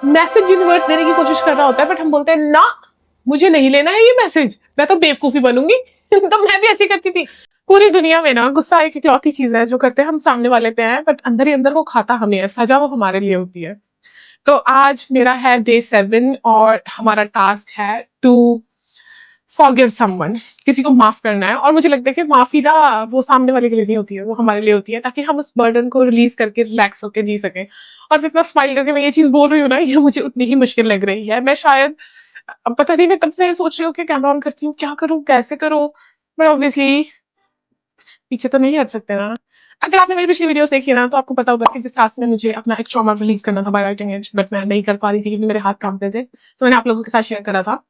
Message universe देने की कोशिश कर रहा होता है, बट हम बोलते हैं ना, मुझे नहीं लेना है ये मैसेज, मैं तो बेवकूफी बनूंगी। तो मैं भी ऐसी करती थी। पूरी दुनिया में ना गुस्सा एक इकलौती चीज है जो करते हम सामने वाले पे है, बट अंदर ही अंदर वो खाता हमें है, सजा वो हमारे लिए होती है। तो आज मेरा है डे 7 और हमारा टास्क है टू फॉरगिव समवन, किसी को माफ करना है। और मुझे लगता है कि माफी ना वो सामने वाले के लिए नहीं होती है, वो हमारे लिए होती है, ताकि हम उस बर्डन को रिलीज करके रिलैक्स होकर जी सके। और मैं इतना स्माइल करके मैं ये चीज बोल रही हूँ ना, ये मुझे उतनी ही मुश्किल लग रही है। मैं शायद अब पता नहीं, मैं तब से सोच रही हूँ कि कैमरा ऑन करती हूँ, क्या करूँ, कैसे करूँ, बट ऑब्वियसली पीछे तो नहीं हट सकते ना। अगर आपने मेरी पिछली वीडियो देखी ना, तो आपको पता होगा कि जिस टास्क में मुझे अपना एक ट्रॉमा रिलीज करना था बाय राइटिंग इट, बट मैं नहीं कर पा रही थी क्योंकि मेरे हाथ कांपते थे, तो मैंने आप लोगों के साथ शेयर करा था।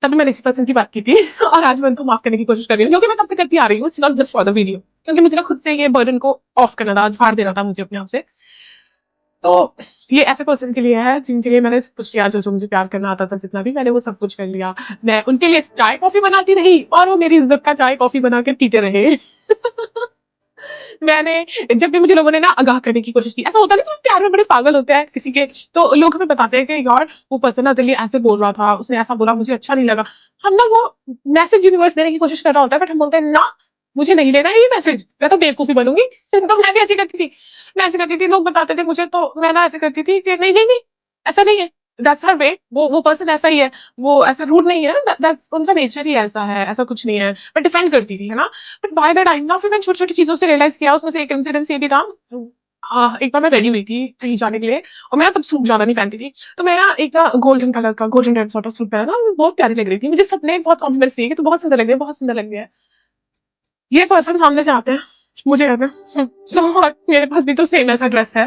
तभी मैंने इसी पर्सन की बात की थी। और आज मैं उनको माफ करने की कोशिश कर रही हूँ, जो कि मैं तब से करती आ रही हूँ। It's not just for the video, क्योंकि मुझे ना खुद से ये बर्डन को ऑफ करना था, झाड़ देना था मुझे अपने आप से। तो ये ऐसे पर्सन के लिए है जिनके लिए मैंने सब कुछ किया, जो जो मुझे प्यार करना आता था, जितना भी मैंने वो सब कुछ कर लिया। मैं उनके लिए चाय कॉफी बनाती रही और वो मेरी इज्जत का चाय कॉफी बना के पीते रहे। मैंने जब भी मुझे लोगों ने ना आगाह करने की कोशिश की, ऐसा होता है ना, तो प्यार में बड़े पागल होते हैं किसी के, तो लोग हमें बताते हैं कि यार वो पर्सन ना दिल्ली ऐसे बोल रहा था, उसने ऐसा बोला, मुझे अच्छा नहीं लगा। हम ना वो मैसेज यूनिवर्स देने की कोशिश कर रहा होता है, बट हम बोलते हैं ना, मुझे नहीं लेना है ये मैसेज, मैं तो बेवकूफी बनूंगी। तो मैं भी ऐसी करती थी। मैं ऐसी करती थी, लोग बताते थे मुझे, तो मैं ना ऐसे करती थी कि नहीं नहीं नहीं, ऐसा नहीं है, दैट्स हर वे, वो पर्सन ऐसा ही है, वो ऐसा रूड नहीं है, दैट्स उनका नेचर ही ऐसा है, ऐसा कुछ नहीं है। मैं डिफेंड करती थी, है ना। बट बाय द टाइम ना फिर मैंने छोटी छोटी चीजों से रियलाइज किया। उसमें से एक इंसिडेंस ये भी था, एक बार मैं रेडी हुई थी कहीं जाने के लिए, और मैं ना तब सूट ज्यादा नहीं पहनती थी, तो मैं ना एक ना गोल्डन कलर का, golden red sort of suit पहना था, वो बहुत प्यारी लग रही थी मुझे। सबने बहुत कॉम्प्लीमेंट्स दिए कि तू बहुत सुंदर लग रही है, बहुत सुंदर लग रही है। ये पर्सन सामने से आते हैं, मुझे कहते हैं तो मेरे पास भी तो सेम ऐसा ड्रेस है।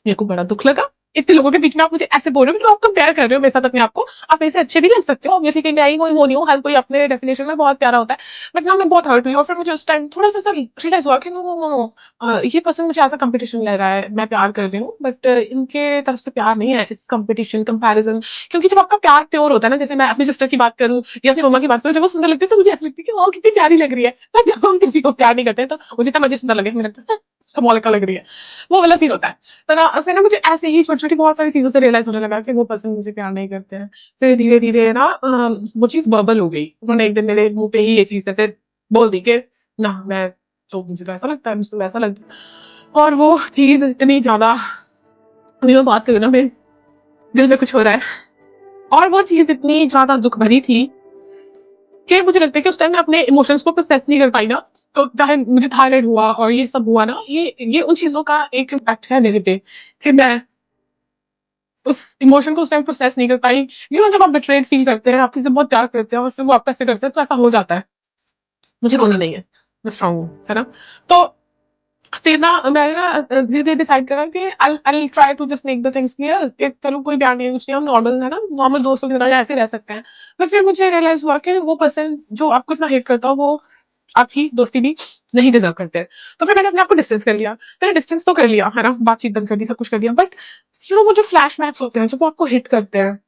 मेरे को बड़ा दुख लगा, इतने लोगों के बीच में आप मुझे ऐसे बोल रहे हो, मतलब आप कंपेयर कर रहे हो मेरे साथ अपने आप को। आप ऐसे अच्छे भी लग सकते हो, ऑब्वियसली कहीं मैं ही कोई वो नहीं हूँ, हर कोई अपने डेफिनेशन में बहुत प्यारा होता है। बट ना मैं बहुत हर्ट हुई, और फिर मुझे उस टाइम थोड़ा सा रियलाइज हुआ कि नो नो नो, ये पर्सन मुझे ऐसा कंपटीशन ले रहा है, मैं प्यार कर रही हूँ बट इनके तरफ से प्यार नहीं है, इस कंपटीशन कंपैरिजन। क्योंकि जब आपका प्यार प्योर होता है ना, जैसे मैं अपनी सिस्टर की बात करूँ या अपनी मम्मा की बात करूँ, जब वो सुंदर लगती है तो मुझे ऐसा लगती है कि वो कितनी प्यारी लग रही है। पर जब हम किसी को प्यार नहीं करते तो वो जितना मर्जी सुंदर लगे, हमें लगता है कमाल का लग रही है, वो वाला सीन होता है। तो ना फिर ना मुझे ऐसे ही छोटी-छोटी बहुत सारी चीज़ों से रियलाइज़ होने लगा कि वो पर्सन मुझे प्यार नहीं करते हैं। फिर धीरे-धीरे ना वो चीज़ वर्बल हो गई। उन्होंने एक दिन मेरे मुँह पे ही ये चीज़ ऐसे बोल दी कि ना, मैं तो, मुझे तो ऐसा लगता है, मुझे तो वैसा लगता है। और वो चीज़ इतनी ज़्यादा, अभी मैं बात करूँ ना, मेरे दिल में कुछ हो रहा है। और वो चीज़ इतनी ज़्यादा दुःख भरी थी कि मुझे लगता है कि उस टाइम मैं अपने इमोशंस को प्रोसेस नहीं कर पाई ना। तो चाहे मुझे थायराइड हुआ और ये सब हुआ ना, ये उन चीज़ों का एक इम्पैक्ट है मेरे पे, कि मैं उस इमोशन को उस टाइम प्रोसेस नहीं कर पाई। जब आप बिट्रेड फील करते हैं, आप किसी से बहुत प्यार करते हैं और फिर वो आपको ऐसे करते हैं, तो ऐसा हो जाता है। मुझे रोना नहीं है, मैं स्ट्रांग हूँ, है ना। तो फिर ना मैंने ना धीरे-धीरे डिसाइड करा कि I try to just make the things clear कि चलो कोई प्यार नहीं है, कुछ नहीं है, हम नॉर्मल, है ना, नॉर्मल दोस्तों की तरह ऐसे रह सकते हैं। बट फिर मुझे रियलाइज़ हुआ कि वो पर्सन जो आपको इतना हेट करता हो, वो आपकी दोस्ती भी नहीं डिज़र्व करते। तो फिर मैंने अपने आप को डिस्टेंस कर लिया। मैंने डिस्टेंस तो कर लिया, है ना, बातचीत बंद कर दी, सब कुछ कर दिया, बट वो जो फ्लैशबैक्स होते हैं, जब वो आपको हिट करते हैं,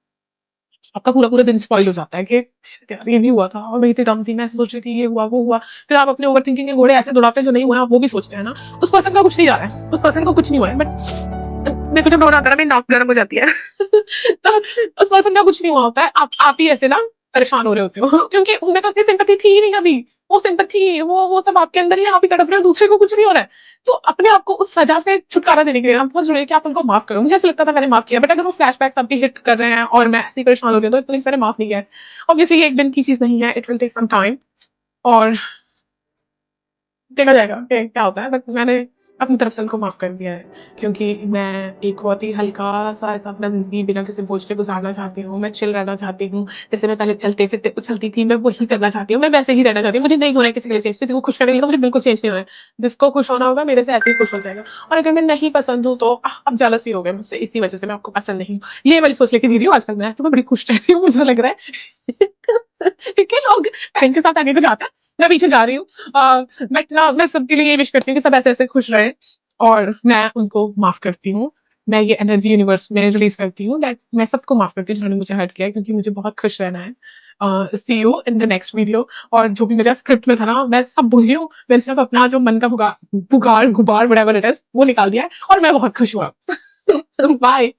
आपका पूरा-पूरा दिन स्पॉइल हो जाता है कि शिट यार, ये भी हुआ था और मैं इतनी डम थी, मैं ऐसे सोच रही थी, ये हुआ, वो हुआ। फिर आप अपने ओवरथिंकिंग के घोड़े ऐसे दौड़ाते हैं, जो नहीं हुआ है, आप वो भी सोचते हैं ना। उस पर्सन का कुछ नहीं जा रहा है, उस पर्सन को कुछ नहीं हुआ है, बट मेरे को जब रोना आता है ना, मेरी नाक गर्म हो जाती है। तो उस पर्सन का कुछ नहीं हुआ होता है, आप ही ऐसे ना परेशान हो रहे होते हो। क्योंकि उनमें तो इतनी सिंपैथी थी ही नहीं कभी। वो सिंपैथी, वो सब आपके अंदर ही, आप ही तड़प रहे हो, दूसरे को कुछ नहीं हो रहा है। तो अपने आप को उस सजा से छुटकारा देने के लिए आप बहुत ज़रूरी है कि आप उनको माफ करो। मुझे ऐसा लगता था मैंने माफ किया, बट अगर वो फ्लैशबैक्स आपकी हिट कर रहे हैं और मैं ऐसे ही परेशान हो रही हूँ, तो प्लीज मैंने माफ नहीं किया है। ऑब्वियसली ये एक दिन की चीज नहीं है, it will take some time, और देखा जाएगा कि क्या होता है। बट मैंने अपनी तरफ से उनको माफ कर दिया है, क्योंकि मैं एक बहुत ही हल्का-सा ऐसा अपना ज़िंदगी बिना किसी बोझ के गुज़ारना चाहती हूँ। मैं चिल रहना चाहती हूँ। जैसे मैं पहले चलते-फिरते उछलती थी, मैं वही करना चाहती हूँ। मैं वैसे ही रहना चाहती हूँ। मुझे नहीं होना है किसी के लिए चेंज, किसी को खुश करने के लिए तो मुझे बिल्कुल चेंज नहीं होना है। जिसको खुश होना होगा मेरे से ऐसे ही खुश हो जाएगा। और अगर मैं नहीं पसंद हूँ, तो आप जेलस ही हो गए मुझसे, इसी वज़ह से मैं आपको पसंद नहीं हूँ। ये वाली सोच लेके जी रही हूँ आजकल मैं, तो मैं बड़ी खुश रहती हूँ, मुझे लग रहा है। क्योंकि लोग टाइम के साथ आगे तो जाते हैं, मैं पीछे जा रही हूँ। बट ना मैं सबके लिए ये विश करती हूँ कि सब ऐसे-ऐसे खुश रहें, और मैं उनको माफ़ करती हूँ। मैं ये एनर्जी यूनिवर्स में रिलीज़ करती हूँ दैट मैं सबको माफ़ करती हूँ जिन्होंने मुझे हर्ट किया है, क्योंकि मुझे बहुत खुश रहना है। See you in the next video. और जो भी मेरा स्क्रिप्ट में था ना, मैं सब भूल गई हूँ। मैंने सिर्फ अपना जो मन का पुकार, गुबार, व्हाटएवर इट इज़, वो निकाल दिया है और मैं बहुत खुश हुआ। बाय।